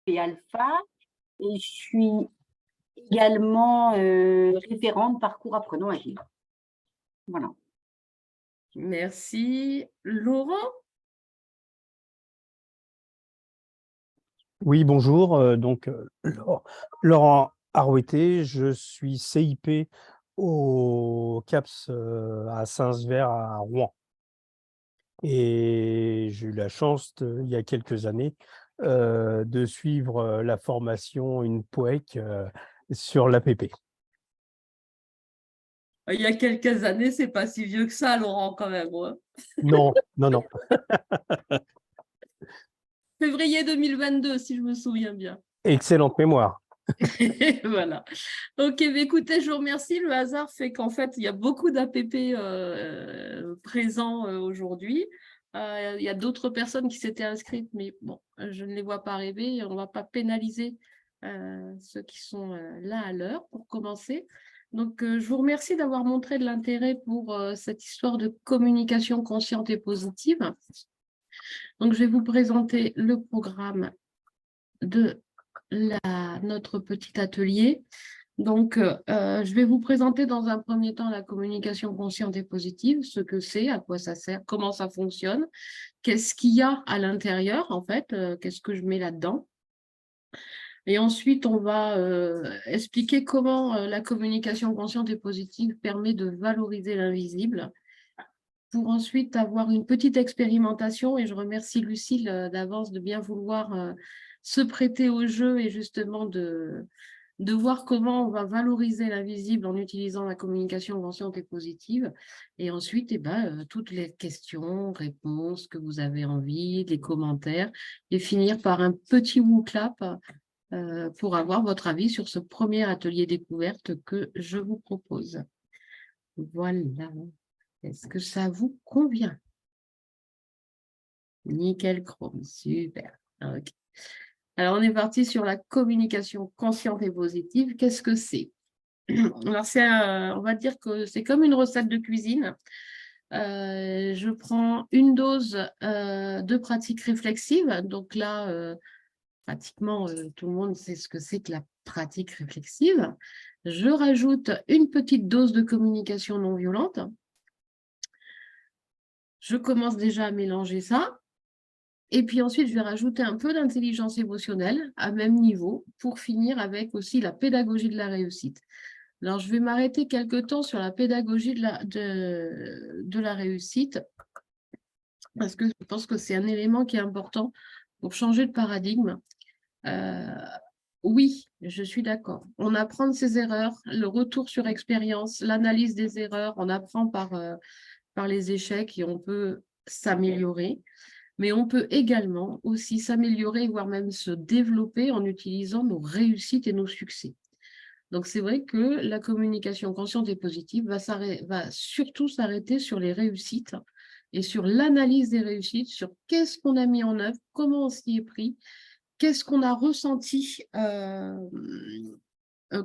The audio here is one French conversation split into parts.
APP Alpha et je suis également référente parcours apprenant agile. Voilà. Merci. Laurent? Oui, bonjour. Laurent Aroueté, je suis CIP au CAPS à Saint-Sever à Rouen. Et j'ai eu la chance, il y a quelques années, de suivre la formation une POEC sur l'APP. Il y a quelques années, c'est pas si vieux que ça, Laurent, quand même. Ouais. Non, non, non. Février 2022, si je me souviens bien. Excellente mémoire. Voilà. Ok, mais écoutez, je vous remercie. Le hasard fait qu'en fait, il y a beaucoup d'APP présents aujourd'hui. Il y a d'autres personnes qui s'étaient inscrites, mais bon, je ne les vois pas arriver. On ne va pas pénaliser ceux qui sont là à l'heure pour commencer. Donc, je vous remercie d'avoir montré de l'intérêt pour cette histoire de communication consciente et positive. Donc, je vais vous présenter le programme de notre petit atelier. Donc, je vais vous présenter dans un premier temps la communication consciente et positive, ce que c'est, à quoi ça sert, comment ça fonctionne, qu'est-ce qu'il y a à l'intérieur, en fait, qu'est-ce que je mets là-dedans. Et ensuite, on va expliquer comment la communication consciente et positive permet de valoriser l'invisible, pour ensuite avoir une petite expérimentation. Et je remercie Lucille d'avance de bien vouloir se prêter au jeu et justement de voir comment on va valoriser l'invisible en utilisant la communication consciente et positive. Et ensuite, toutes les questions, réponses que vous avez envie, les commentaires, et finir par un petit WooClap pour avoir votre avis sur ce premier atelier découverte que je vous propose. Voilà. Est-ce que ça vous convient? Nickel chrome, super. Okay. Alors, on est parti sur la communication consciente et positive. Qu'est-ce que c'est? Alors, on va dire que c'est comme une recette de cuisine. Je prends une dose de pratique réflexive. Donc là, pratiquement, tout le monde sait ce que c'est que la pratique réflexive. Je rajoute une petite dose de communication non violente. Je commence déjà à mélanger ça. Et puis ensuite, je vais rajouter un peu d'intelligence émotionnelle à même niveau pour finir avec aussi la pédagogie de la réussite. Alors, je vais m'arrêter quelque temps sur la pédagogie de la réussite parce que je pense que c'est un élément qui est important pour changer de paradigme. Oui, je suis d'accord. On apprend de ses erreurs, le retour sur expérience, l'analyse des erreurs, on apprend par les échecs et on peut s'améliorer. Mais on peut également aussi s'améliorer, voire même se développer en utilisant nos réussites et nos succès. Donc, c'est vrai que la communication consciente et positive va surtout s'arrêter sur les réussites et sur l'analyse des réussites, sur qu'est-ce qu'on a mis en œuvre, comment on s'y est pris, qu'est-ce qu'on a ressenti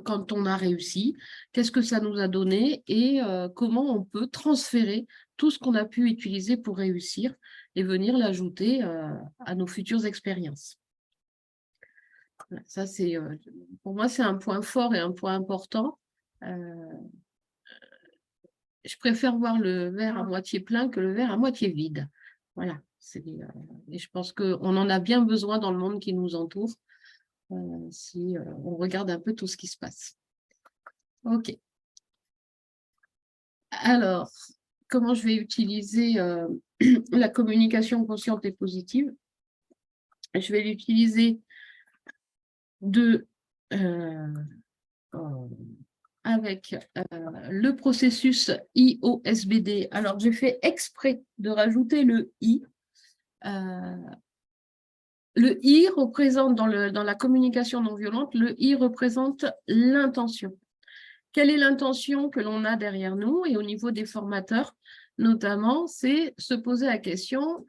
quand on a réussi, qu'est-ce que ça nous a donné et comment on peut transférer tout ce qu'on a pu utiliser pour réussir et venir l'ajouter à nos futures expériences. Ça, pour moi, c'est un point fort et un point important. Je préfère voir le verre à moitié plein que le verre à moitié vide. Voilà. Et je pense qu'on en a bien besoin dans le monde qui nous entoure si on regarde un peu tout ce qui se passe. OK. Alors, comment je vais utiliser la communication consciente et positive? Je vais l'utiliser avec le processus IOSBD. Alors, j'ai fait exprès de rajouter le I. Le I représente, dans la communication non violente, le I représente l'intention. Quelle est l'intention que l'on a derrière nous? Et au niveau des formateurs, notamment, c'est se poser la question,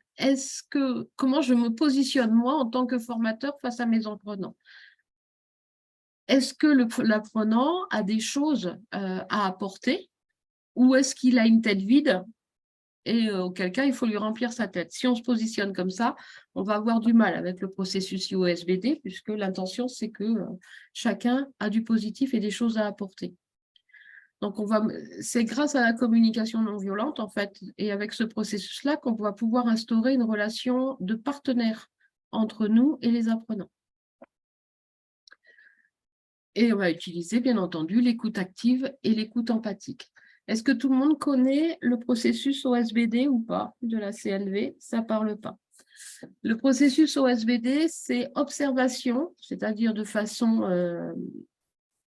comment je me positionne moi en tant que formateur face à mes apprenants? Est-ce que l'apprenant a des choses à apporter ou est-ce qu'il a une tête vide et auquel cas, il faut lui remplir sa tête. Si on se positionne comme ça, on va avoir du mal avec le processus IOSBD, puisque l'intention, c'est que chacun a du positif et des choses à apporter. Donc, c'est grâce à la communication non violente, en fait, et avec ce processus-là, qu'on va pouvoir instaurer une relation de partenaire entre nous et les apprenants. Et on va utiliser, bien entendu, l'écoute active et l'écoute empathique. Est-ce que tout le monde connaît le processus OSBD ou pas de la CLV? Ça ne parle pas. Le processus OSBD, c'est observation, c'est-à-dire de façon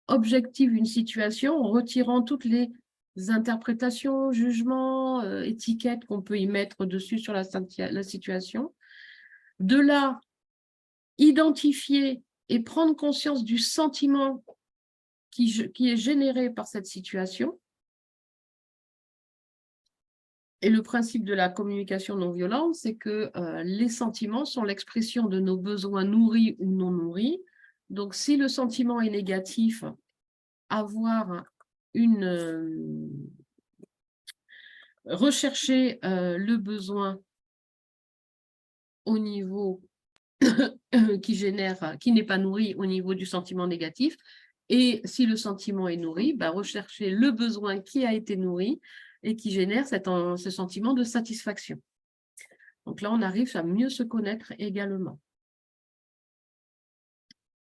objective une situation, en retirant toutes les interprétations, jugements, étiquettes qu'on peut y mettre dessus sur la situation. De là, identifier et prendre conscience du sentiment qui est généré par cette situation. Et le principe de la communication non violente, c'est que les sentiments sont l'expression de nos besoins nourris ou non nourris. Donc, si le sentiment est négatif, avoir rechercher le besoin au niveau qui n'est pas nourri au niveau du sentiment négatif. Et si le sentiment est nourri, rechercher le besoin qui a été nourri et qui génère ce sentiment de satisfaction. Donc là, on arrive à mieux se connaître également.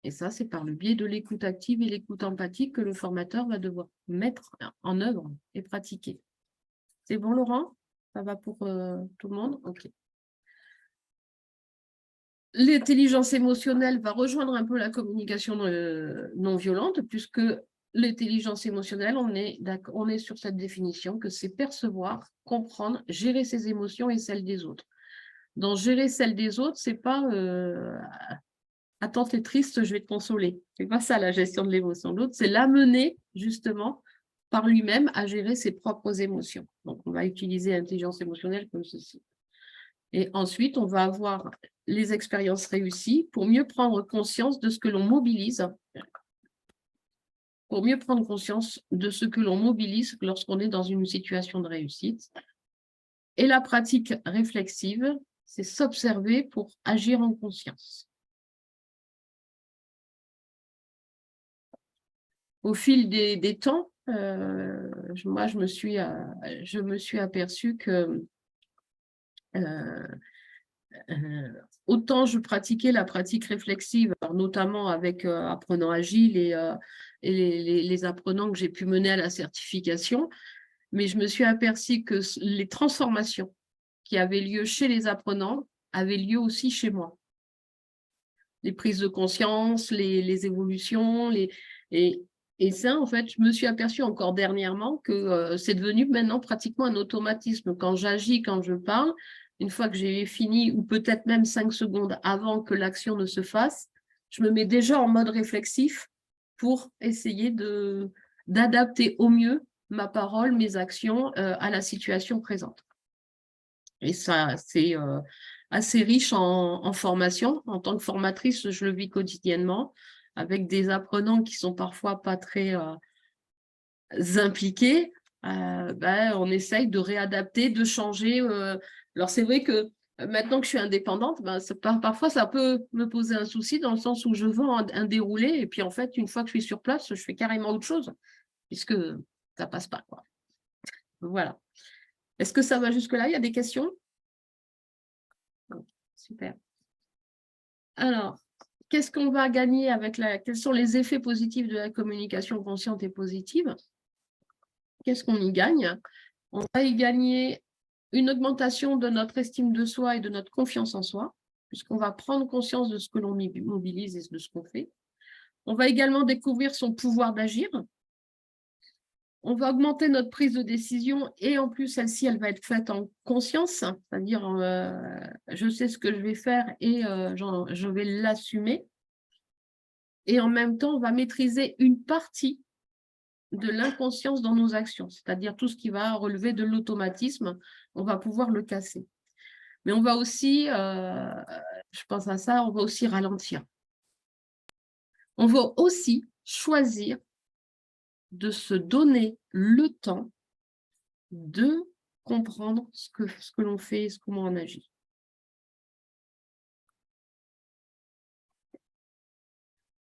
Et ça, c'est par le biais de l'écoute active et l'écoute empathique que le formateur va devoir mettre en œuvre et pratiquer. C'est bon, Laurent? Ça va pour tout le monde? OK. L'intelligence émotionnelle va rejoindre un peu la communication non violente, puisque l'intelligence émotionnelle, on est sur cette définition que c'est percevoir, comprendre, gérer ses émotions et celles des autres. Dans gérer celles des autres, c'est pas attends, t'es triste, je vais te consoler. C'est pas ça la gestion de l'émotion de l'autre, c'est l'amener justement par lui-même à gérer ses propres émotions. Donc on va utiliser l'intelligence émotionnelle comme ceci. Et ensuite, on va avoir les expériences réussies pour mieux prendre conscience de ce que l'on mobilise, lorsqu'on est dans une situation de réussite. Et la pratique réflexive, c'est s'observer pour agir en conscience. Au fil des temps, moi, je me suis aperçue que autant je pratiquais la pratique réflexive, notamment avec Apprenant Agile et les apprenants que j'ai pu mener à la certification, mais je me suis aperçue que les transformations qui avaient lieu chez les apprenants avaient lieu aussi chez moi. Les prises de conscience, les évolutions, et ça, en fait, je me suis aperçue encore dernièrement que c'est devenu maintenant pratiquement un automatisme. Quand j'agis, quand je parle, une fois que j'ai fini, ou peut-être même 5 secondes avant que l'action ne se fasse, je me mets déjà en mode réflexif pour essayer d'adapter au mieux ma parole, mes actions à la situation présente. Et ça, c'est assez riche en formation. En tant que formatrice, je le vis quotidiennement avec des apprenants qui sont parfois pas très impliqués. On essaye de réadapter, de changer. Alors, c'est vrai que maintenant que je suis indépendante, parfois, ça peut me poser un souci dans le sens où je vends un déroulé et puis, en fait, une fois que je suis sur place, je fais carrément autre chose puisque ça passe pas, quoi. Voilà. Est-ce que ça va jusque-là? Il y a des questions? Super. Alors, qu'est-ce qu'on va gagner quels sont les effets positifs de la communication consciente et positive? Qu'est-ce qu'on y gagne? On va y gagner une augmentation de notre estime de soi et de notre confiance en soi, puisqu'on va prendre conscience de ce que l'on mobilise et de ce qu'on fait. On va également découvrir son pouvoir d'agir. On va augmenter notre prise de décision et en plus, celle-ci, elle va être faite en conscience, c'est-à-dire je sais ce que je vais faire et je vais l'assumer. Et en même temps, on va maîtriser une partie de l'inconscience dans nos actions, c'est-à-dire tout ce qui va relever de l'automatisme, on va pouvoir le casser. Mais on va aussi, je pense à ça, on va aussi ralentir. On va aussi choisir de se donner le temps de comprendre ce que l'on fait et comment on agit.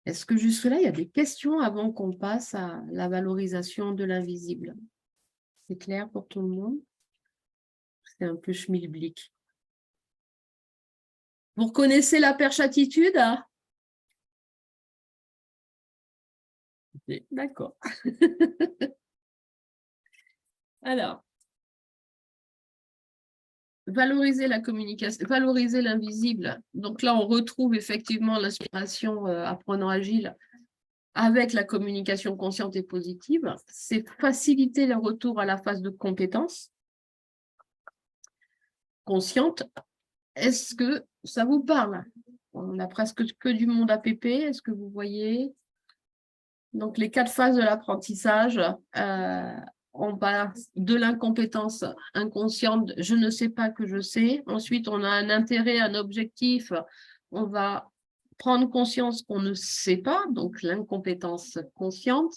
Est-ce que jusque-là, il y a des questions avant qu'on passe à la valorisation de l'invisible? C'est clair pour tout le monde? C'est un peu schmilblick. Vous reconnaissez la perche-attitude, hein? D'accord. Alors, valoriser la communication, valoriser l'invisible. Donc là, on retrouve effectivement l'inspiration apprenant agile avec la communication consciente et positive. C'est faciliter le retour à la phase de compétence consciente. Est-ce que ça vous parle? On a presque que du monde APP. Est-ce que vous voyez? Donc, les 4 phases de l'apprentissage, on passe de l'incompétence inconsciente, je ne sais pas que je sais. Ensuite, on a un intérêt, un objectif. On va prendre conscience qu'on ne sait pas, donc l'incompétence consciente.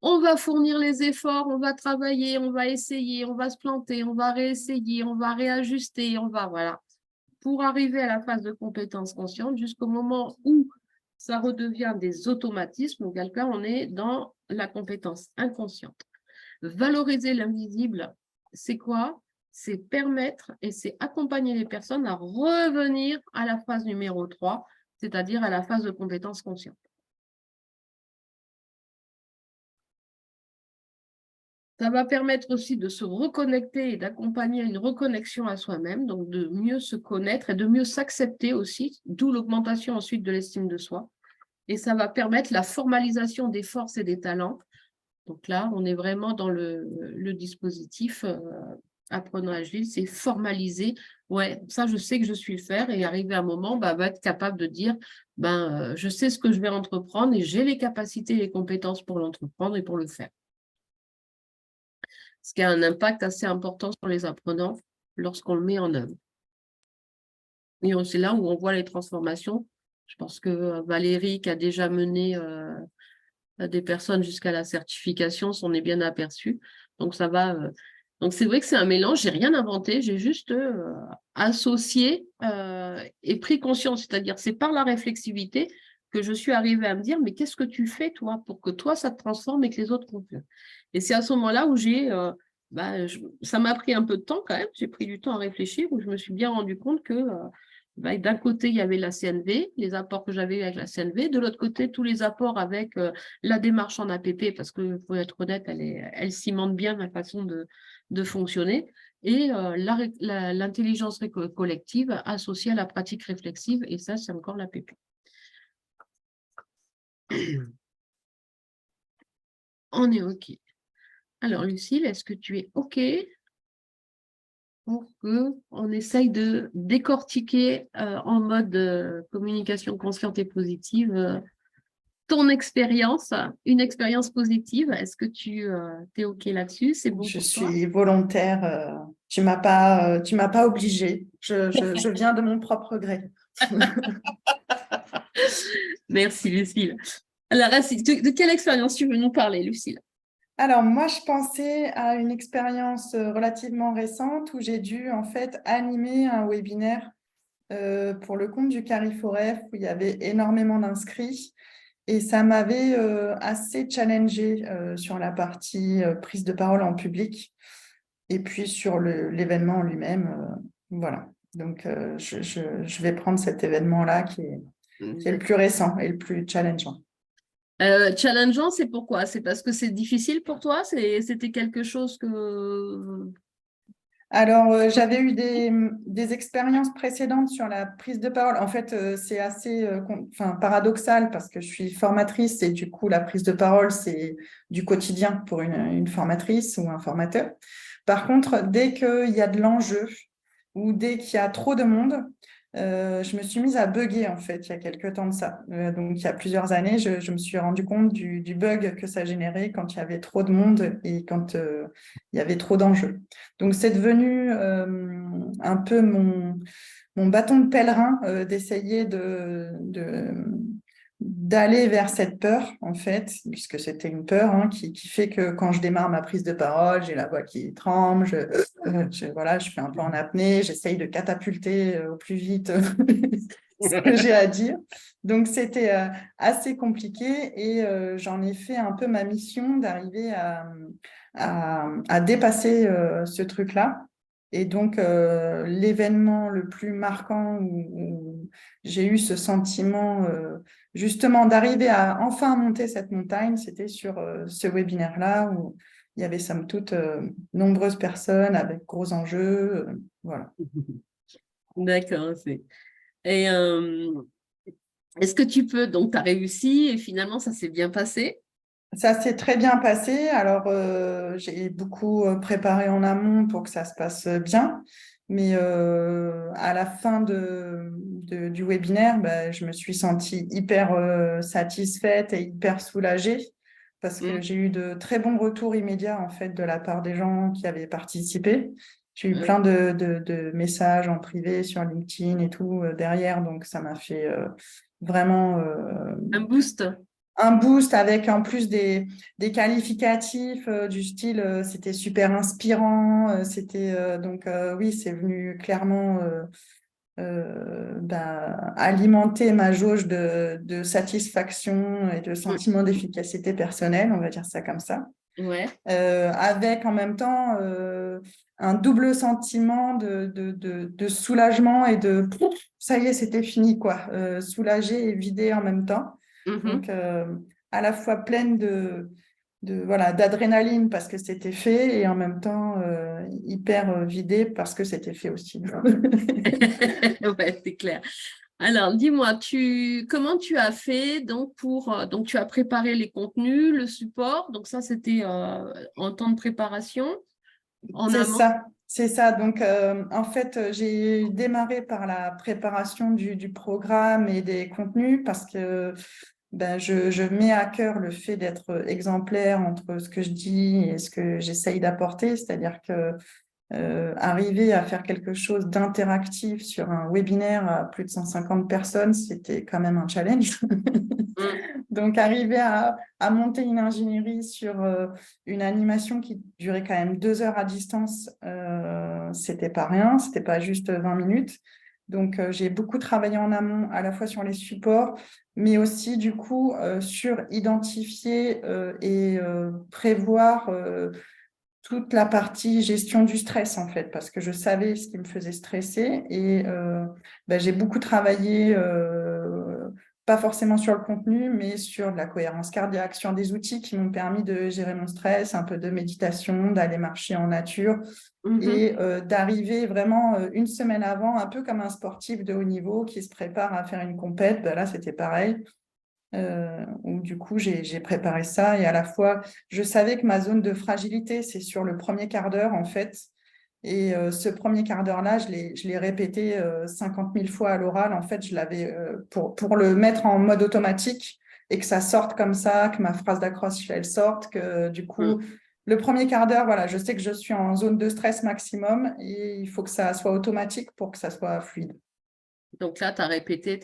On va fournir les efforts, on va travailler, on va essayer, on va se planter, on va réessayer, on va réajuster, voilà. Pour arriver à la phase de compétence consciente jusqu'au moment où ça redevient des automatismes, auquel cas on est dans la compétence inconsciente. Valoriser l'invisible, c'est quoi? C'est permettre et c'est accompagner les personnes à revenir à la phase numéro 3, c'est-à-dire à la phase de compétence consciente. Ça va permettre aussi de se reconnecter et d'accompagner une reconnexion à soi-même, donc de mieux se connaître et de mieux s'accepter aussi, d'où l'augmentation ensuite de l'estime de soi. Et ça va permettre la formalisation des forces et des talents. Donc là, on est vraiment dans le dispositif apprenant agile, c'est formaliser. Ouais, ça, je sais que je suis faire et arriver à un moment, va être capable de dire, je sais ce que je vais entreprendre et j'ai les capacités et les compétences pour l'entreprendre et pour le faire. Ce qui a un impact assez important sur les apprenants lorsqu'on le met en œuvre. Et c'est là où on voit les transformations. Je pense que Valérie, qui a déjà mené des personnes jusqu'à la certification, s'en est bien aperçue. Donc, ça va. Donc, c'est vrai que c'est un mélange. Je n'ai rien inventé. J'ai juste associé et pris conscience. C'est-à-dire, c'est par la réflexivité que je suis arrivée à me dire, mais qu'est-ce que tu fais, toi, pour que toi, ça te transforme et que les autres confient. Et c'est à ce moment-là où ça m'a pris un peu de temps quand même. J'ai pris du temps à réfléchir, où je me suis bien rendu compte que d'un côté, il y avait la CNV, les apports que j'avais avec la CNV. De l'autre côté, tous les apports avec la démarche en APP, parce que, faut être honnête, elle cimente bien ma façon de fonctionner. Et l'intelligence collective associée à la pratique réflexive. Et ça, c'est encore l'APP. On est OK. Alors, Lucille, est-ce que tu es OK pour qu'on essaye de décortiquer en mode communication consciente et positive ton expérience, une expérience positive? Est-ce que tu es OK là-dessus? C'est bon Je pour toi? suis volontaire. Tu m'as pas obligée. Je viens de mon propre gré. Merci, Lucille. Alors, de quelle expérience tu veux nous parler, Lucille? Alors, moi, je pensais à une expérience relativement récente où j'ai dû en fait animer un webinaire pour le compte du Cariforef où il y avait énormément d'inscrits et ça m'avait assez challengée sur la partie prise de parole en public et puis sur l'événement en lui-même. Voilà. Donc, je vais prendre cet événement-là qui est le plus récent et le plus challengeant. Challengeant, c'est pourquoi? C'est parce que c'est difficile pour toi? C'était quelque chose que... Alors, j'avais eu des expériences précédentes sur la prise de parole. En fait, c'est assez paradoxal parce que je suis formatrice et du coup, la prise de parole, c'est du quotidien pour une formatrice ou un formateur. Par contre, dès qu'il y a de l'enjeu ou dès qu'il y a trop de monde, je me suis mise à bugger en fait il y a quelques temps de ça. Donc, il y a plusieurs années, je me suis rendu compte du bug que ça générait quand il y avait trop de monde et quand il y avait trop d'enjeux. Donc, c'est devenu un peu mon bâton de pèlerin d'essayer de d'aller vers cette peur, en fait, puisque c'était une peur hein, qui fait que quand je démarre ma prise de parole, j'ai la voix qui tremble, voilà, je fais un peu en apnée, j'essaye de catapulter au plus vite ce que j'ai à dire. Donc, c'était assez compliqué et j'en ai fait un peu ma mission d'arriver à dépasser ce truc-là. Et donc, l'événement le plus marquant où j'ai eu ce sentiment justement d'arriver à enfin monter cette montagne, c'était sur ce webinaire-là où il y avait somme toute nombreuses personnes avec gros enjeux. Voilà. D'accord. Et est-ce que tu peux, donc tu as réussi et finalement ça s'est bien passé? Ça s'est très bien passé. Alors, j'ai beaucoup préparé en amont pour que ça se passe bien. Mais à la fin du webinaire, ben, je me suis sentie hyper satisfaite et hyper soulagée parce que j'ai eu de très bons retours immédiats en fait, de la part des gens qui avaient participé. J'ai eu plein de messages en privé sur LinkedIn et tout derrière. Donc, ça m'a fait vraiment Un boost. un boost avec en plus des qualificatifs du style c'était super inspirant, donc oui, c'est venu clairement alimenter ma jauge de satisfaction et de sentiment d'efficacité personnelle, on va dire ça comme ça. Ouais. Avec en même temps un double sentiment de soulagement et de ça y est, c'était fini, quoi. Soulagé et vidé en même temps. Donc, à la fois pleine voilà, d'adrénaline parce que c'était fait et en même temps hyper vidée parce que c'était fait aussi. Ouais, c'est clair. Alors, dis-moi, comment tu as fait donc donc tu as préparé les contenus, le support, donc ça c'était en temps de préparation, en amont. C'est ça. Donc, en fait, j'ai démarré par la préparation du programme et des contenus parce que je mets à cœur le fait d'être exemplaire entre ce que je dis et ce que j'essaye d'apporter, c'est-à-dire que arriver à faire quelque chose d'interactif sur un webinaire à plus de 150 personnes, c'était quand même un challenge. Donc, arriver à monter une ingénierie sur une animation qui durait quand même 2 heures à distance, c'était pas rien, c'était pas juste 20 minutes. Donc, j'ai beaucoup travaillé en amont, à la fois sur les supports, mais aussi, du coup, sur identifier et prévoir toute la partie gestion du stress, en fait, parce que je savais ce qui me faisait stresser et j'ai beaucoup travaillé, pas forcément sur le contenu, mais sur de la cohérence cardiaque, sur des outils qui m'ont permis de gérer mon stress, un peu de méditation, d'aller marcher en nature et d'arriver vraiment une semaine avant, un peu comme un sportif de haut niveau qui se prépare à faire une compète. Là, c'était pareil. Où du coup, j'ai préparé ça et à la fois, je savais que ma zone de fragilité, c'est sur le premier quart d'heure, en fait. Et ce premier quart d'heure-là, je l'ai répété 50 000 fois à l'oral. En fait, je l'avais pour le mettre en mode automatique et que ça sorte comme ça, que ma phrase d'accroche, elle sorte, que du coup, le premier quart d'heure, voilà, je sais que je suis en zone de stress maximum et il faut que ça soit automatique pour que ça soit fluide. Donc là, tu as répété.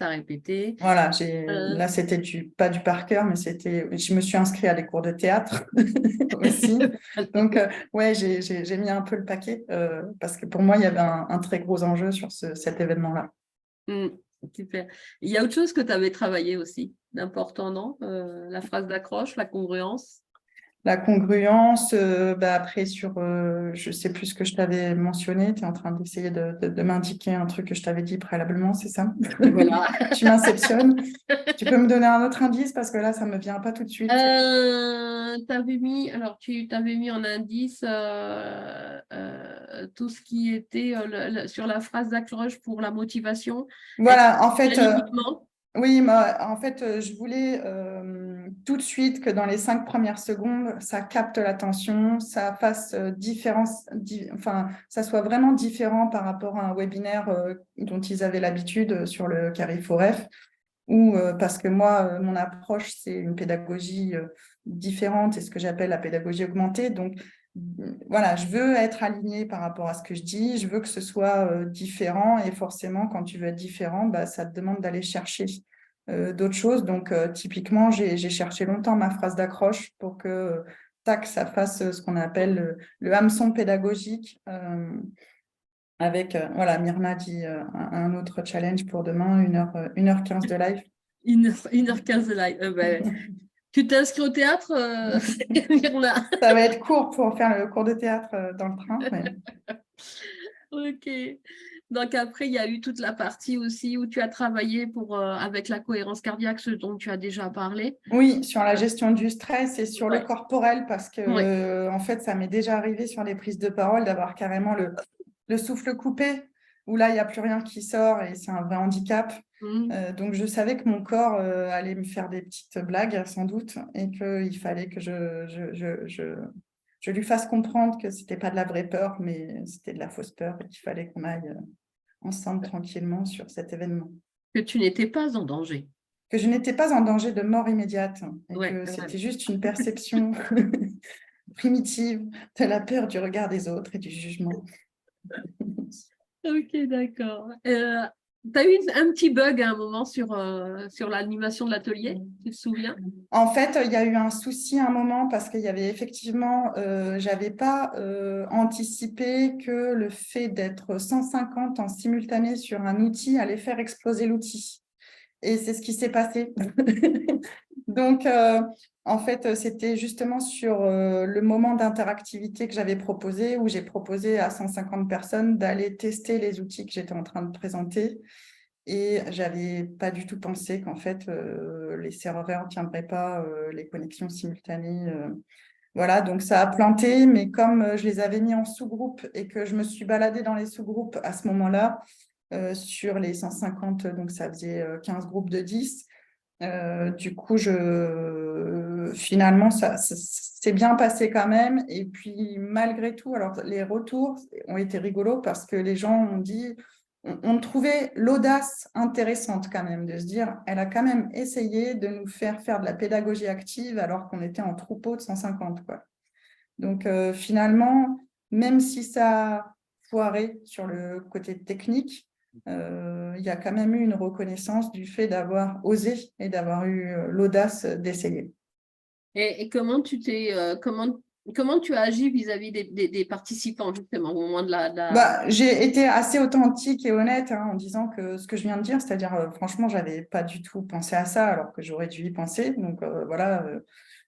Voilà, là, c'était pas du par cœur, mais je me suis inscrite à des cours de théâtre aussi. Donc, ouais, j'ai mis un peu le paquet parce que pour moi, il y avait un très gros enjeu sur cet événement-là. Super. Il y a autre chose que tu avais travaillé aussi, d'important, non? La phrase d'accroche, la congruence. La congruence, après, je sais plus ce que je t'avais mentionné, tu es en train d'essayer de m'indiquer un truc que je t'avais dit préalablement, c'est ça? Voilà. Tu m'inceptionnes. Tu peux me donner un autre indice parce que là, ça ne me vient pas tout de suite. Tu avais mis en indice tout ce qui était sur la phrase d'accroche pour la motivation. Voilà, en fait, oui, en fait, je voulais tout de suite que dans les 5 premières secondes, ça capte l'attention, ça fasse ça soit vraiment différent par rapport à un webinaire dont ils avaient l'habitude sur le Carrefour-F, ou parce que moi, mon approche, c'est une pédagogie différente, c'est ce que j'appelle la pédagogie augmentée. Donc, voilà, je veux être alignée par rapport à ce que je dis, je veux que ce soit différent et forcément, quand tu veux être différent, ça te demande d'aller chercher d'autres choses. Donc, typiquement, j'ai cherché longtemps ma phrase d'accroche pour que, tac, ça fasse ce qu'on appelle le hameçon pédagogique. Avec, voilà, Myrna dit un autre challenge pour demain, 1h15 de live. 1h15 de live. Tu t'inscris au théâtre, Myrna? Ça va être court pour faire le cours de théâtre dans le train. Mais... Ok. Donc après, il y a eu toute la partie aussi où tu as travaillé avec la cohérence cardiaque, ce dont tu as déjà parlé. Oui, sur la gestion du stress et sur le Ouais. corporel, parce que Ouais. en fait, ça m'est déjà arrivé sur les prises de parole d'avoir carrément le souffle coupé, où là, il n'y a plus rien qui sort et c'est un vrai handicap. Mhm. Donc, je savais que mon corps allait me faire des petites blagues, sans doute, et qu'il fallait que je lui fasse comprendre que ce n'était pas de la vraie peur, mais c'était de la fausse peur et qu'il fallait qu'on aille ensemble tranquillement sur cet événement. Que tu n'étais pas en danger. Que je n'étais pas en danger de mort immédiate et Ouais, que ouais. c'était juste une perception primitive de la peur du regard des autres et du jugement. Ok, d'accord. Tu as eu un petit bug à un moment sur l'animation de l'atelier, tu te souviens? En fait, il y a eu un souci à un moment parce qu'il y avait effectivement, j'avais pas anticipé que le fait d'être 150 en simultané sur un outil allait faire exploser l'outil. Et c'est ce qui s'est passé. Donc, en fait, c'était justement sur le moment d'interactivité que j'avais proposé, où j'ai proposé à 150 personnes d'aller tester les outils que j'étais en train de présenter. Et je n'avais pas du tout pensé qu'en fait, les serveurs ne tiendraient pas les connexions simultanées. Voilà, donc ça a planté, mais comme je les avais mis en sous-groupe et que je me suis baladée dans les sous-groupes à ce moment-là, sur les 150, donc ça faisait 15 groupes de 10. Du coup, finalement, ça s'est bien passé quand même. Et puis, malgré tout, alors les retours ont été rigolos parce que les gens ont dit, on trouvait l'audace intéressante quand même de se dire, elle a quand même essayé de nous faire de la pédagogie active alors qu'on était en troupeau de 150, quoi. Donc, finalement, même si ça a foiré sur le côté technique, il y a quand même eu une reconnaissance du fait d'avoir osé et d'avoir eu l'audace d'essayer. Et comment comment tu as agi vis-à-vis des participants, justement, au moment de J'ai été assez authentique et honnête en disant que ce que je viens de dire, c'est-à-dire, franchement, je n'avais pas du tout pensé à ça alors que j'aurais dû y penser. Donc, voilà,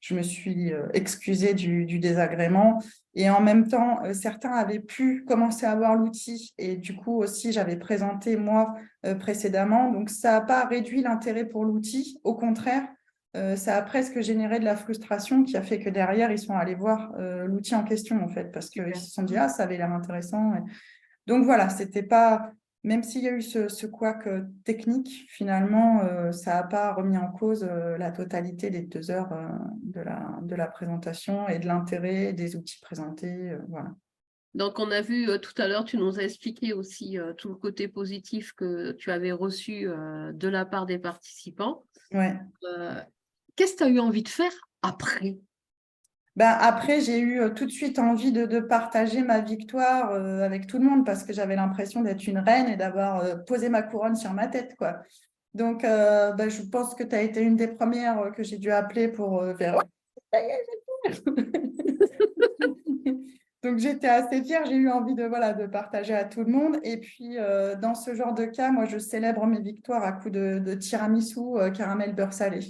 je me suis excusée du désagrément. Et en même temps, certains avaient pu commencer à avoir l'outil. Et du coup, aussi, j'avais présenté, moi, précédemment. Donc, ça n'a pas réduit l'intérêt pour l'outil. Au contraire, ça a presque généré de la frustration qui a fait que derrière, ils sont allés voir l'outil en question, en fait, parce qu'ils se sont dit, ah, ça avait l'air intéressant. Donc voilà, c'était pas, même s'il y a eu ce couac technique, finalement, ça n'a pas remis en cause la totalité des 2 heures de la présentation et de l'intérêt des outils présentés. Voilà. Donc, on a vu tout à l'heure, tu nous as expliqué aussi tout le côté positif que tu avais reçu de la part des participants. Ouais. Qu'est-ce que tu as eu envie de faire après? Après, j'ai eu tout de suite envie de partager ma victoire avec tout le monde parce que j'avais l'impression d'être une reine et d'avoir posé ma couronne sur ma tête, quoi. Donc, je pense que tu as été une des premières que j'ai dû appeler pour faire « ça y est, j'ai fait !» Donc, j'étais assez fière. J'ai eu envie de partager à tout le monde. Et puis, dans ce genre de cas, moi, je célèbre mes victoires à coups de tiramisu, caramel beurre salé.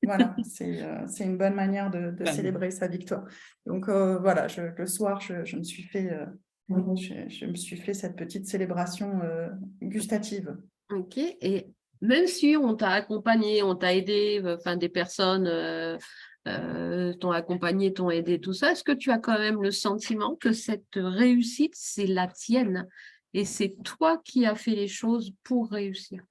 Voilà, c'est une bonne manière de célébrer sa victoire. Donc, voilà, le soir, je me suis fait, je me suis fait cette petite célébration gustative. Ok, et même si on t'a accompagné, on t'a aidé, enfin des personnes t'ont accompagné, t'ont aidé, tout ça, est-ce que tu as quand même le sentiment que cette réussite, c'est la tienne et c'est toi qui as fait les choses pour réussir?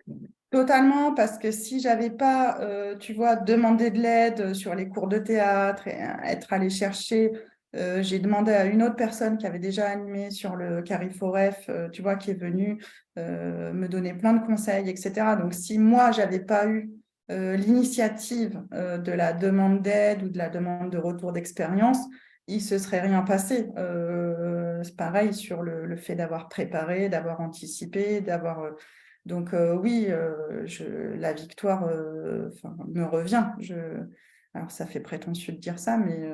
Totalement, parce que si j'avais pas, tu vois, demandé de l'aide sur les cours de théâtre et être allée chercher, j'ai demandé à une autre personne qui avait déjà animé sur le Cariforef, tu vois, qui est venue me donner plein de conseils, etc. Donc, si moi, j'avais pas eu l'initiative de la demande d'aide ou de la demande de retour d'expérience, il se serait rien passé. C'est pareil sur le fait d'avoir préparé, d'avoir anticipé, d'avoir Donc oui, la victoire me revient. Alors ça fait prétentieux de dire ça, mais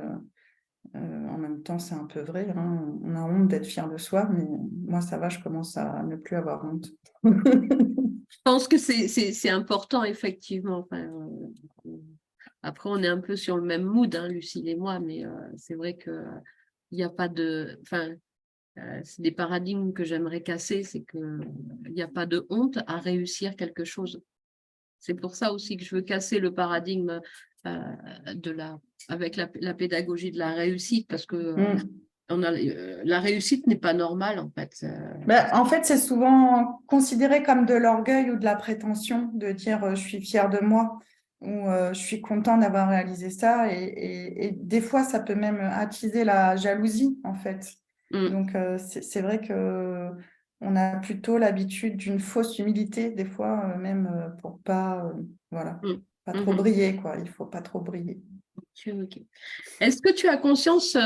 en même temps, c'est un peu vrai, hein. On a honte d'être fier de soi, mais moi, ça va, je commence à ne plus avoir honte. Je pense que c'est important, effectivement. Enfin, après, on est un peu sur le même mood, hein, Lucille et moi, mais c'est vrai qu'il n'y a pas de... Enfin, c'est des paradigmes que j'aimerais casser, c'est qu'il n'y a pas de honte à réussir quelque chose. C'est pour ça aussi que je veux casser le paradigme avec la pédagogie de la réussite, parce que la réussite n'est pas normale, en fait. En fait, c'est souvent considéré comme de l'orgueil ou de la prétention de dire je suis fière de moi ou je suis content d'avoir réalisé ça. Et des fois, ça peut même attiser la jalousie, en fait. Donc, c'est vrai que on a plutôt l'habitude d'une fausse humilité, des fois, même pour pas, pas trop briller, quoi. Il faut pas trop briller. Ok. Est-ce que tu as conscience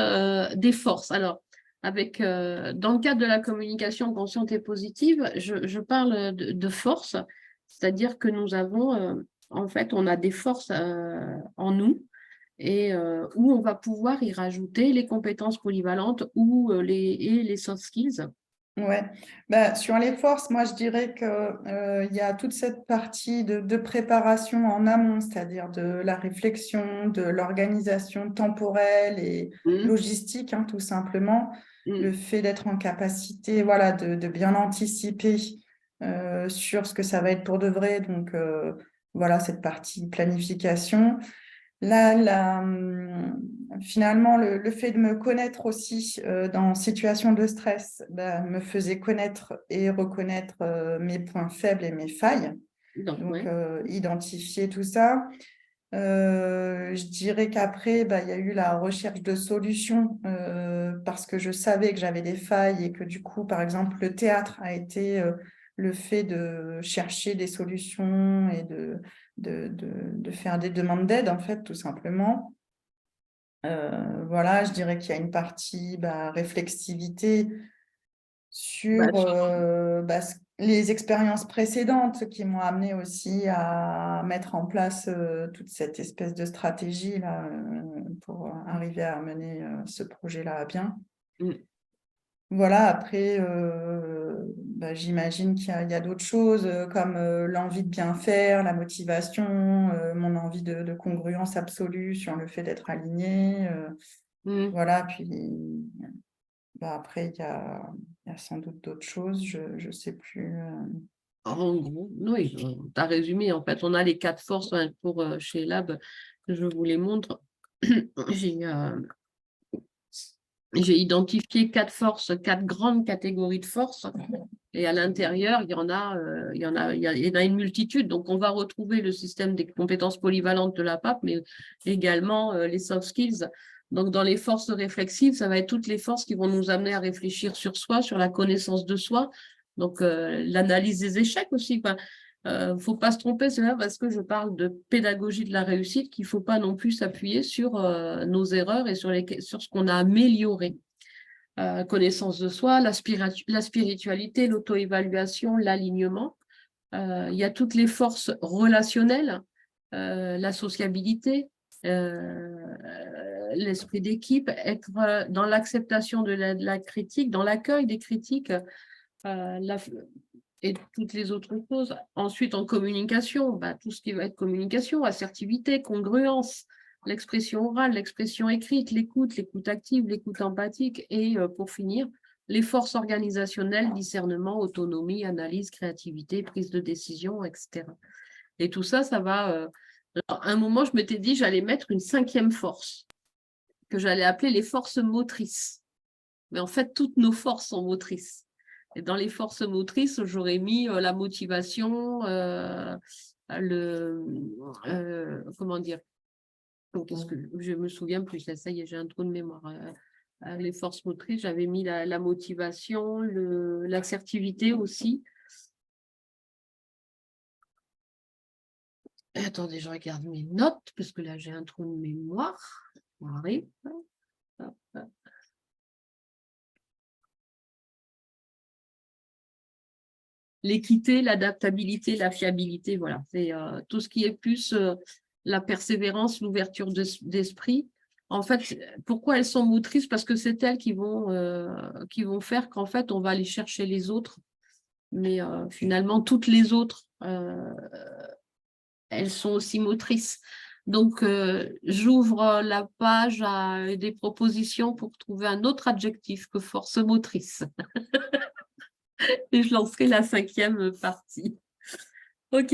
des forces? Alors, dans le cadre de la communication consciente et positive, je parle de force, c'est-à-dire que nous avons, en fait, on a des forces en nous et où on va pouvoir y rajouter les compétences polyvalentes ou les soft skills. Ouais, sur les forces, moi je dirais que il y a toute cette partie de préparation en amont, c'est-à-dire de la réflexion, de l'organisation temporelle et logistique, hein, tout simplement. Le fait d'être en capacité, voilà, de bien anticiper sur ce que ça va être pour de vrai. Donc voilà, cette partie planification. Là, finalement, le fait de me connaître aussi dans situation de stress me faisait connaître et reconnaître mes points faibles et mes failles. Donc, identifier tout ça. Je dirais qu'après, il y a eu la recherche de solutions parce que je savais que j'avais des failles et que du coup, par exemple, le théâtre a été le fait de chercher des solutions et de faire des demandes d'aide, en fait, tout simplement. Voilà, je dirais qu'il y a une partie réflexivité sur les expériences précédentes qui m'ont amené aussi à mettre en place toute cette espèce de stratégie là, pour arriver à mener ce projet-là à bien. Voilà, après, j'imagine qu'il y a d'autres choses comme l'envie de bien faire, la motivation, mon envie de congruence absolue sur le fait d'être aligné. Voilà, puis après, il y a sans doute d'autres choses, je ne sais plus. En gros, oui, tu as résumé. En fait, on a les 4 forces pour chez Lab, que je vous les montre. J'ai identifié 4 forces, 4 grandes catégories de forces. Et à l'intérieur, il y en a une multitude. Donc, on va retrouver le système des compétences polyvalentes de la PAP, mais également les soft skills. Donc, dans les forces réflexives, ça va être toutes les forces qui vont nous amener à réfléchir sur soi, sur la connaissance de soi. Donc, l'analyse des échecs aussi. Faut pas se tromper, c'est là parce que je parle de pédagogie de la réussite qu'il faut pas non plus s'appuyer sur nos erreurs et sur ce qu'on a amélioré. Connaissance de soi, la spiritualité, l'auto-évaluation, l'alignement. Il y a toutes les forces relationnelles, la sociabilité, l'esprit d'équipe, être dans l'acceptation de la critique, dans l'accueil des critiques, et toutes les autres choses. Ensuite, en communication, tout ce qui va être communication, assertivité, congruence, l'expression orale, l'expression écrite, l'écoute active, l'écoute empathique et pour finir, les forces organisationnelles, discernement, autonomie, analyse, créativité, prise de décision, etc. Et tout ça, ça va... Alors, à un moment, je m'étais dit, j'allais mettre une 5e force, que j'allais appeler les forces motrices. Mais en fait, toutes nos forces sont motrices. Et dans les forces motrices, j'aurais mis la motivation, comment dire, qu'est-ce que je me souviens plus, là, ça y est, j'ai un trou de mémoire. Les forces motrices, j'avais mis la motivation, l'assertivité aussi. Et attendez, je regarde mes notes, parce que là, j'ai un trou de mémoire. On arrive. l'équité, l'adaptabilité, la fiabilité, voilà. C'est tout ce qui est plus la persévérance, l'ouverture d'esprit. En fait, pourquoi elles sont motrices? Parce que c'est elles qui vont faire qu'en fait, on va aller chercher les autres. Mais finalement, toutes les autres, elles sont aussi motrices. Donc, j'ouvre la page à des propositions pour trouver un autre adjectif que force motrice. Et je lancerai la 5e partie. OK.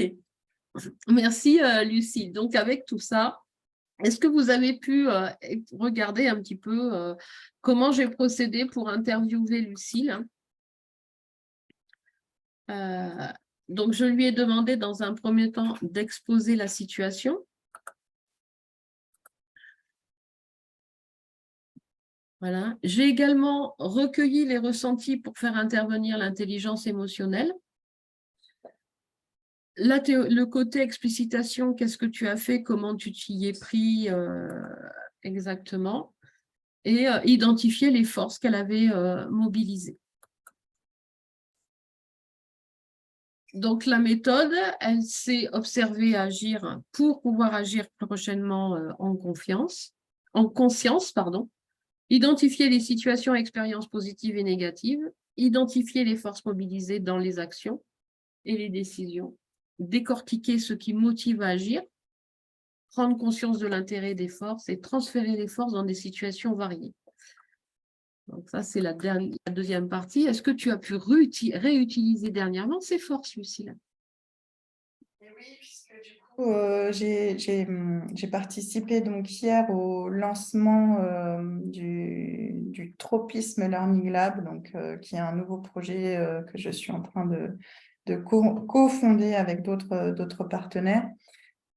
Merci, Lucie. Donc, avec tout ça, est-ce que vous avez pu regarder un petit peu comment j'ai procédé pour interviewer Lucille? Donc, je lui ai demandé dans un premier temps d'exposer la situation. Voilà. J'ai également recueilli les ressentis pour faire intervenir l'intelligence émotionnelle. Le côté explicitation, qu'est-ce que tu as fait, comment tu t'y es pris exactement, et identifier les forces qu'elle avait mobilisées. Donc, la méthode, elle s'est observée agir pour pouvoir agir prochainement en conscience, pardon. Identifier les situations et expériences positives et négatives, identifier les forces mobilisées dans les actions et les décisions, décortiquer ce qui motive à agir, prendre conscience de l'intérêt des forces et transférer les forces dans des situations variées. Donc ça, c'est la 2e partie. Est-ce que tu as pu réutiliser dernièrement ces forces, Lucille? Oui, puisque du coup, j'ai participé donc hier au lancement du Tropisme Learning Lab, donc, qui est un nouveau projet que je suis en train de co-fonder avec d'autres partenaires.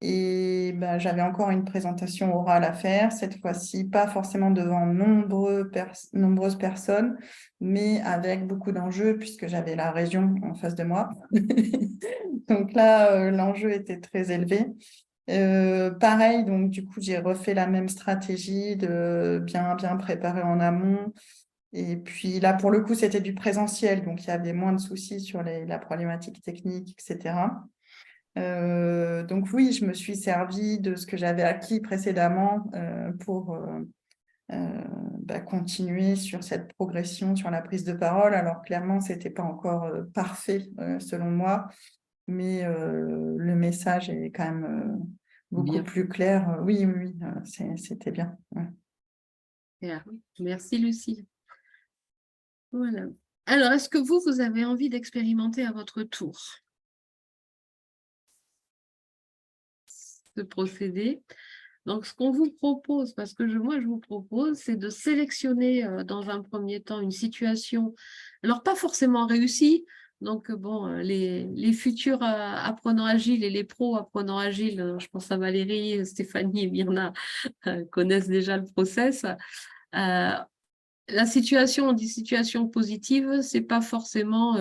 Et ben, j'avais encore une présentation orale à faire, cette fois-ci pas forcément devant nombreuses personnes, mais avec beaucoup d'enjeux puisque j'avais la région en face de moi. Donc là, l'enjeu était très élevé. Pareil, donc du coup, j'ai refait la même stratégie de bien préparer en amont. Et puis là, pour le coup, c'était du présentiel, donc il y avait moins de soucis sur la problématique technique, etc. Donc oui, je me suis servi de ce que j'avais acquis précédemment pour continuer sur cette progression, sur la prise de parole. Alors clairement, ce n'était pas encore parfait selon moi, mais le message est quand même beaucoup Bien. plus clair. Oui, c'était bien. Ouais. Merci, Lucie. Voilà. Alors, est-ce que vous avez envie d'expérimenter à votre tour ce procédé? Donc, ce qu'on vous propose, parce que moi, je vous propose, c'est de sélectionner dans un premier temps une situation, alors pas forcément réussie. Donc, bon, les futurs apprenants agiles et les pros apprenants agiles, je pense à Valérie, Stéphanie et Myrna, connaissent déjà le process. La situation, on dit situation positive, c'est pas forcément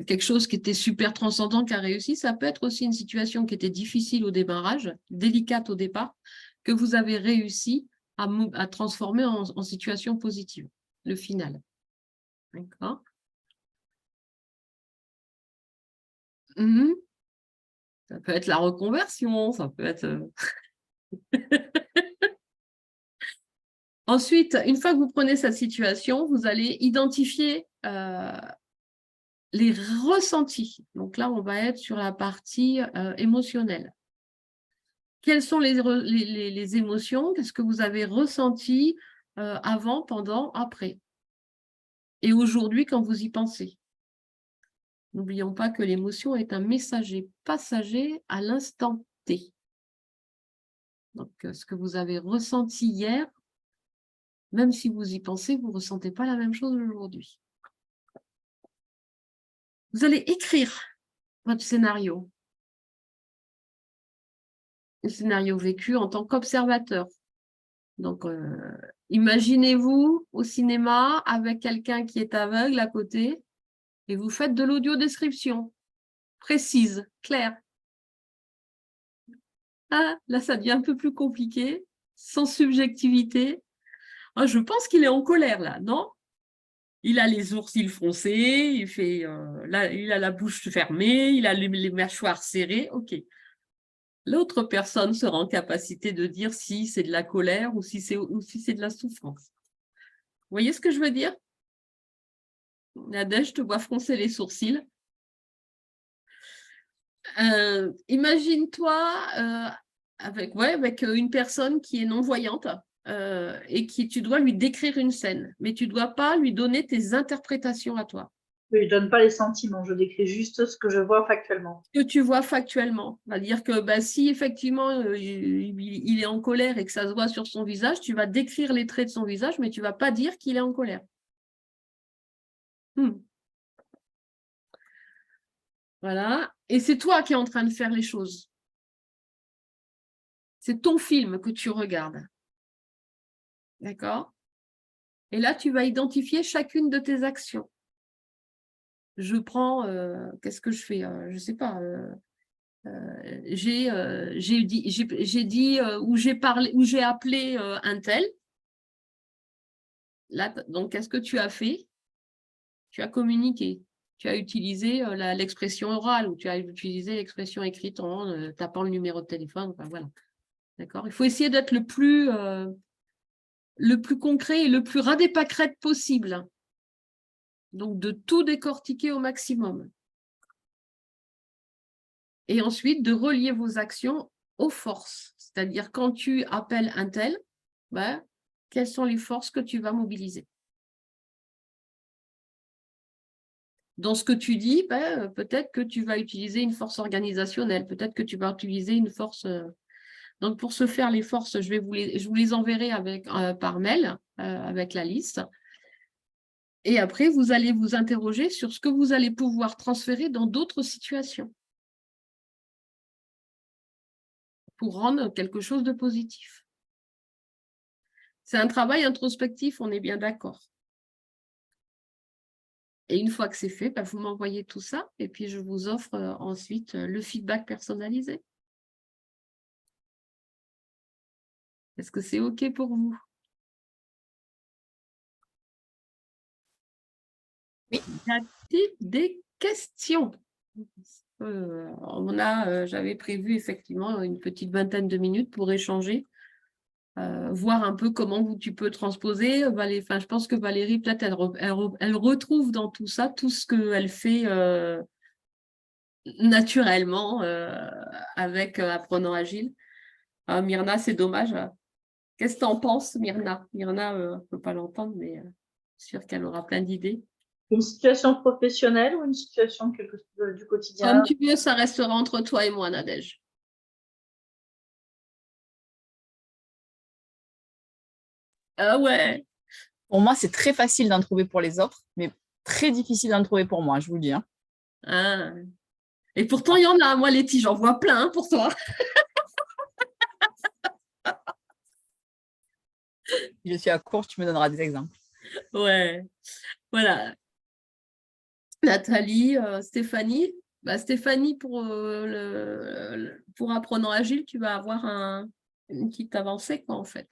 quelque chose qui était super transcendant, qui a réussi. Ça peut être aussi une situation qui était difficile au démarrage, délicate au départ, que vous avez réussi à transformer en situation positive, le final. D'accord. Ça peut être la reconversion, ça peut être... Ensuite, une fois que vous prenez cette situation, vous allez identifier les ressentis. Donc là, on va être sur la partie émotionnelle. Quelles sont les émotions? Qu'est-ce que vous avez ressenti avant, pendant, après? Et aujourd'hui, quand vous y pensez. N'oublions pas que l'émotion est un messager passager à l'instant T. Donc, ce que vous avez ressenti hier, même si vous y pensez, vous ne ressentez pas la même chose aujourd'hui. Vous allez écrire votre scénario. Le scénario vécu en tant qu'observateur. Donc, imaginez-vous au cinéma avec quelqu'un qui est aveugle à côté et vous faites de l'audio-description précise, claire. Ah, là, ça devient un peu plus compliqué, sans subjectivité. Ah, je pense qu'il est en colère, là, non? Il a les sourcils froncés, il a la bouche fermée, il a les mâchoires serrées. OK. L'autre personne sera en capacité de dire si c'est de la colère ou si c'est de la souffrance. Vous voyez ce que je veux dire? Nadège, je te vois froncer les sourcils. Imagine-toi avec une personne qui est non-voyante et tu dois lui décrire une scène, mais tu ne dois pas lui donner tes interprétations à toi. Je ne donne pas les sentiments, je décris juste ce que je vois factuellement. Ce que tu vois factuellement. C'est-à-dire que si effectivement il est en colère et que ça se voit sur son visage, tu vas décrire les traits de son visage, mais tu ne vas pas dire qu'il est en colère. Voilà. Et c'est toi qui es en train de faire les choses. C'est ton film que tu regardes. D'accord? Et là, tu vas identifier chacune de tes actions. Je prends, qu'est-ce que je fais? Je ne sais pas. J'ai dit ou j'ai parlé, ou j'ai appelé un tel. Là, donc, qu'est-ce que tu as fait? Tu as communiqué. Tu as utilisé l'expression orale ou tu as utilisé l'expression écrite en tapant le numéro de téléphone. Enfin, voilà. D'accord? Il faut essayer d'être le plus concret et le plus ras des pâquerettes possible. Donc, de tout décortiquer au maximum. Et ensuite, de relier vos actions aux forces. C'est-à-dire, quand tu appelles un tel, quelles sont les forces que tu vas mobiliser? Dans ce que tu dis, peut-être que tu vas utiliser une force organisationnelle, peut-être que tu vas utiliser une force... Donc, pour se faire les forces, je vous les enverrai par mail avec la liste. Et après, vous allez vous interroger sur ce que vous allez pouvoir transférer dans d'autres situations pour rendre quelque chose de positif. C'est un travail introspectif, on est bien d'accord. Et une fois que c'est fait, vous m'envoyez tout ça et puis je vous offre ensuite le feedback personnalisé. Est-ce que c'est OK pour vous? Oui. Y a-t-il des questions? J'avais prévu effectivement une petite vingtaine de minutes pour échanger, voir un peu comment tu peux transposer. Je pense que Valérie, peut-être, elle retrouve dans tout ça tout ce qu'elle fait naturellement avec Apprenant Agile. Myrna, c'est dommage. Qu'est-ce que tu en penses, Myrna? Myrna, on ne peut pas l'entendre, mais sûre qu'elle aura plein d'idées. Une situation professionnelle ou une situation du quotidien? Comme tu veux, ça restera entre toi et moi, Nadège. Ah ouais. Pour moi, c'est très facile d'en trouver pour les autres, mais très difficile d'en trouver pour moi, je vous le dis. Ah. Et pourtant, il y en a. Moi, Letty, j'en vois plein pour toi. Si je suis à court, tu me donneras des exemples. Ouais. Voilà. Nathalie, Stéphanie. Stéphanie, pour Apprenant Agile, tu vas avoir une petite avancée, quoi, en fait.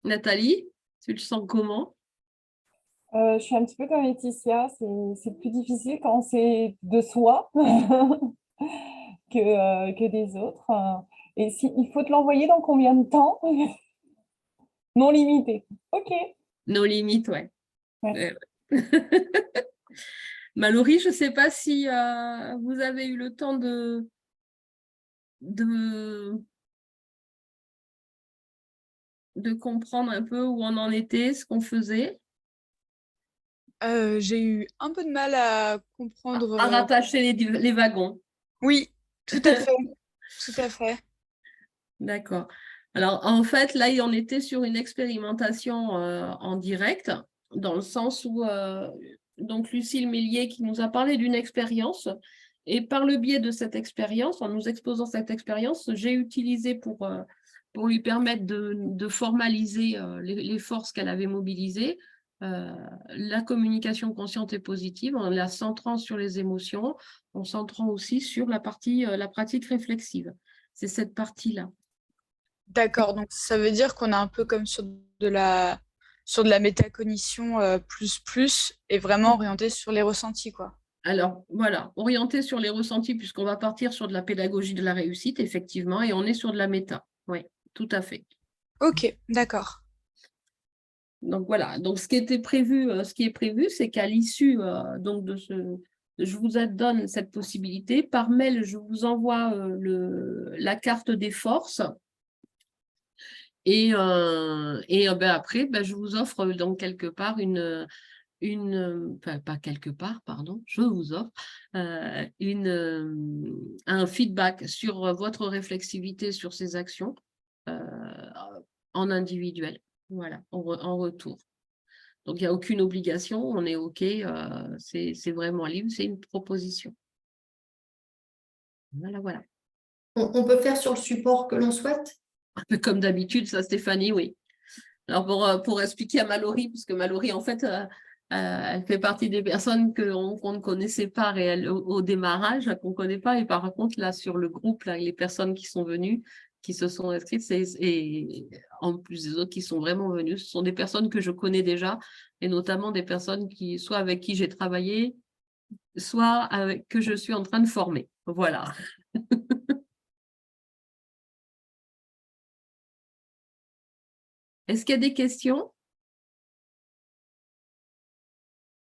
Nathalie, tu le sens comment? Je suis un petit peu comme Laetitia, c'est plus difficile quand c'est de soi que des autres. Et il faut te l'envoyer dans combien de temps? Non limité. OK. Nos limites, ouais. Mallory, je ne sais pas si vous avez eu le temps de comprendre un peu où on en était, ce qu'on faisait. J'ai eu un peu de mal à comprendre. À rattacher les wagons. Oui, tout à fait. Tout à fait. D'accord. Alors, en fait, là, on était sur une expérimentation en direct, dans le sens où donc Lucille Mélier qui nous a parlé d'une expérience. Et par le biais de cette expérience, en nous exposant cette expérience, j'ai utilisé pour lui permettre de formaliser les forces qu'elle avait mobilisées, la communication consciente et positive, en la centrant sur les émotions, en centrant aussi sur la pratique réflexive. C'est cette partie-là. D'accord, donc ça veut dire qu'on est un peu comme sur de la métacognition et vraiment orienté sur les ressentis, quoi. Alors, voilà, orienté sur les ressentis, puisqu'on va partir sur de la pédagogie de la réussite, effectivement, et on est sur de la méta. Oui, tout à fait. Ok, d'accord. Donc voilà, donc ce qui était prévu, ce qui est prévu, c'est qu'à l'issue donc je vous donne cette possibilité. Par mail, je vous envoie la carte des forces. Et ben après, ben, je vous offre donc quelque part enfin, pas quelque part, pardon, je vous offre un feedback sur votre réflexivité sur ces actions en individuel, voilà, en retour. Donc, il n'y a aucune obligation, on est OK, c'est vraiment libre, c'est une proposition. Voilà, voilà. On peut faire sur le support que l'on souhaite? Un peu comme d'habitude, ça, Stéphanie, oui. Alors, pour expliquer à Mallory, parce que Mallory, en fait, elle fait partie des personnes qu'on ne connaissait pas au démarrage, qu'on ne connaît pas. Et par contre, là, sur le groupe, là, les personnes qui sont venues, qui se sont inscrites, et en plus des autres qui sont vraiment venues, ce sont des personnes que je connais déjà, et notamment des personnes soit avec qui j'ai travaillé, soit que je suis en train de former. Voilà. Est-ce qu'il y a des questions?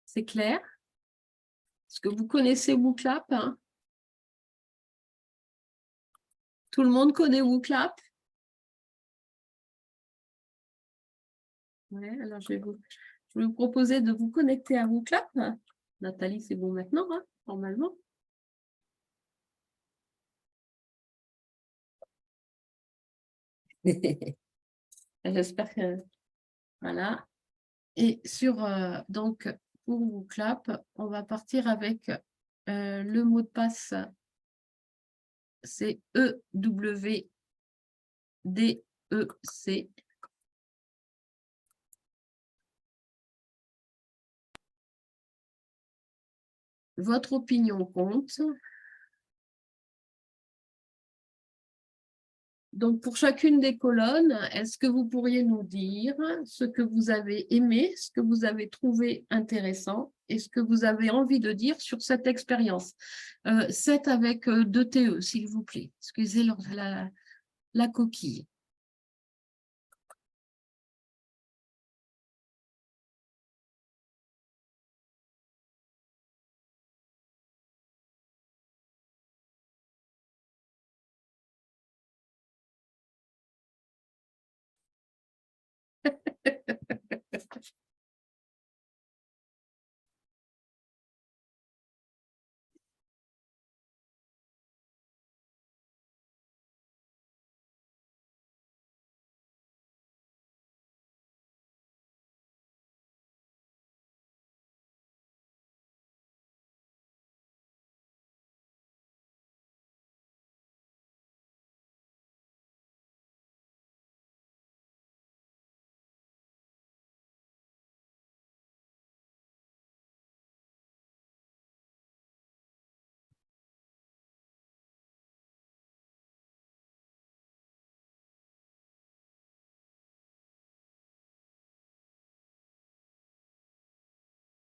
C'est clair? Est-ce que vous connaissez WooClap, hein? Tout le monde connaît WooClap? Ouais, alors je vais vous proposer de vous connecter à WooClap. Nathalie, c'est bon maintenant, hein, normalement. J'espère que... Voilà. Et donc, pour WooClap, on va partir avec le mot de passe. C'est EWDEC. Votre opinion compte. Donc, pour chacune des colonnes, est-ce que vous pourriez nous dire ce que vous avez aimé, ce que vous avez trouvé intéressant et ce que vous avez envie de dire sur cette expérience? 7 avec 2 TE, s'il vous plaît. Excusez la coquille.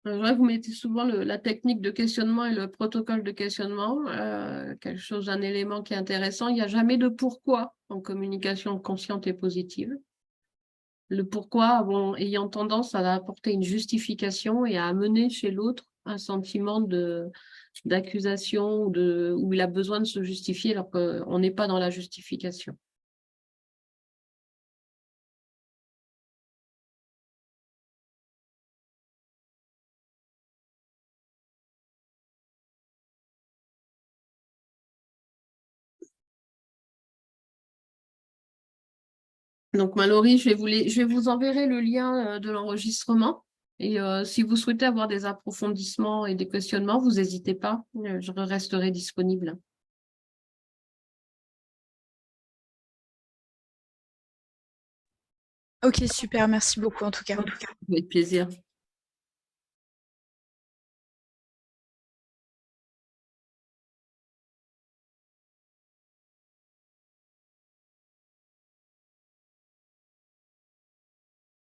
Vous mettez souvent la technique de questionnement et le protocole de questionnement, quelque chose, un élément qui est intéressant. Il n'y a jamais de pourquoi en communication consciente et positive. Le pourquoi ayant tendance à apporter une justification et à amener chez l'autre un sentiment d'accusation où il a besoin de se justifier alors qu'on n'est pas dans la justification. Donc, Mallory, je vous enverrai le lien de l'enregistrement. Et si vous souhaitez avoir des approfondissements et des questionnements, vous n'hésitez pas, je resterai disponible. Ok, super, merci beaucoup en tout cas. Avec plaisir.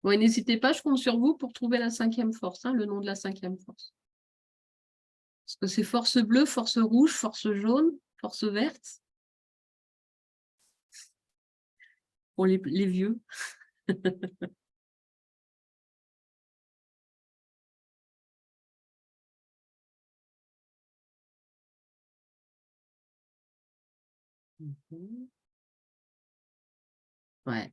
Ouais, n'hésitez pas, je compte sur vous pour trouver la 5e force, hein, le nom de la 5e force. Parce que c'est force bleue, force rouge, force jaune, force verte. Pour les vieux. Ouais.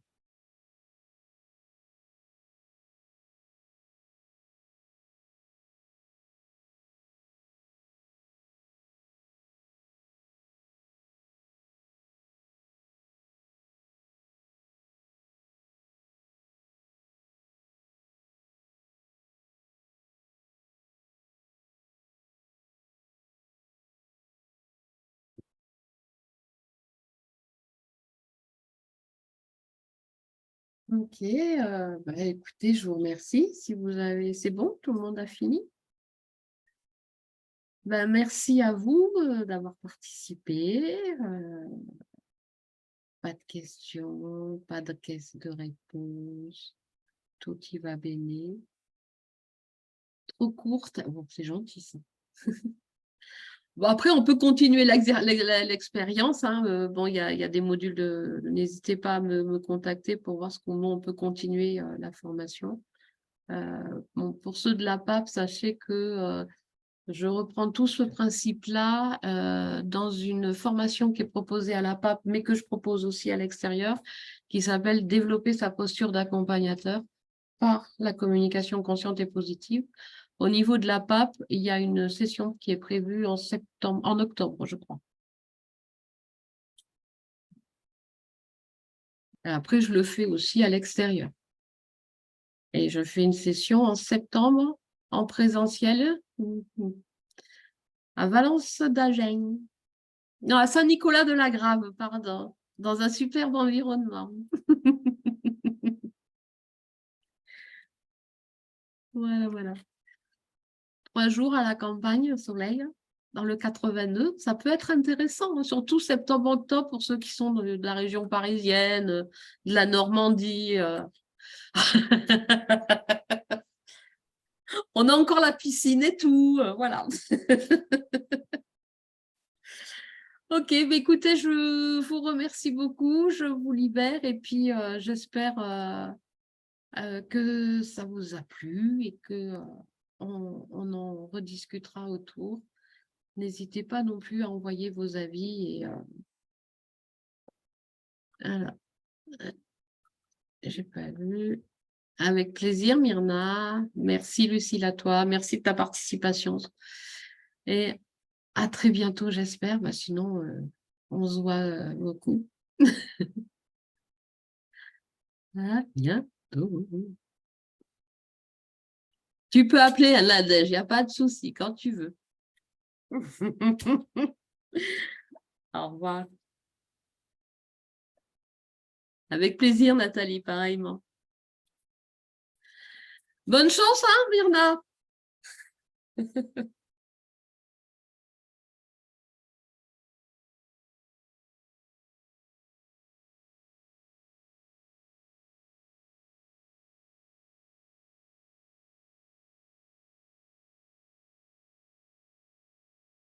Ok, bah, écoutez, je vous remercie. Si vous avez, c'est bon, tout le monde a fini. Ben, merci à vous d'avoir participé. Pas de questions, pas de caisse de réponse. Tout y va bien. Trop courte. Bon, c'est gentil ça. Bon, après, on peut continuer l'expérience. Hein. Bon, il y a des modules de. N'hésitez pas à me contacter pour voir comment on peut continuer la formation. Bon, pour ceux de la PAP, sachez que je reprends tout ce principe-là dans une formation qui est proposée à la PAP, mais que je propose aussi à l'extérieur, qui s'appelle « Développer sa posture d'accompagnateur par la communication consciente et positive ». Au niveau de la PAP, il y a une session qui est prévue en octobre, je crois. Et après, je le fais aussi à l'extérieur. Et je fais une session en septembre en présentiel à Valence d'Agen. Non, à Saint-Nicolas-de-la-Grave, pardon, dans un superbe environnement. Voilà, voilà. 3 jours à la campagne, au soleil, dans le 82. Ça peut être intéressant, hein, surtout septembre-octobre pour ceux qui sont de la région parisienne, de la Normandie. On a encore la piscine et tout, voilà. Ok, bah écoutez, je vous remercie beaucoup, je vous libère et puis j'espère que ça vous a plu et que on en rediscutera autour. N'hésitez pas non plus à envoyer vos avis et voilà. J'ai pas vu. Avec plaisir, Myrna. Merci, Lucille, à toi. Merci de ta participation. Et à très bientôt, j'espère. Bah, sinon, on se voit beaucoup. À bientôt. Tu peux appeler à Nadège, il n'y a pas de souci, quand tu veux. Au revoir. Avec plaisir, Nathalie, pareillement. Bonne chance, hein, Myrna.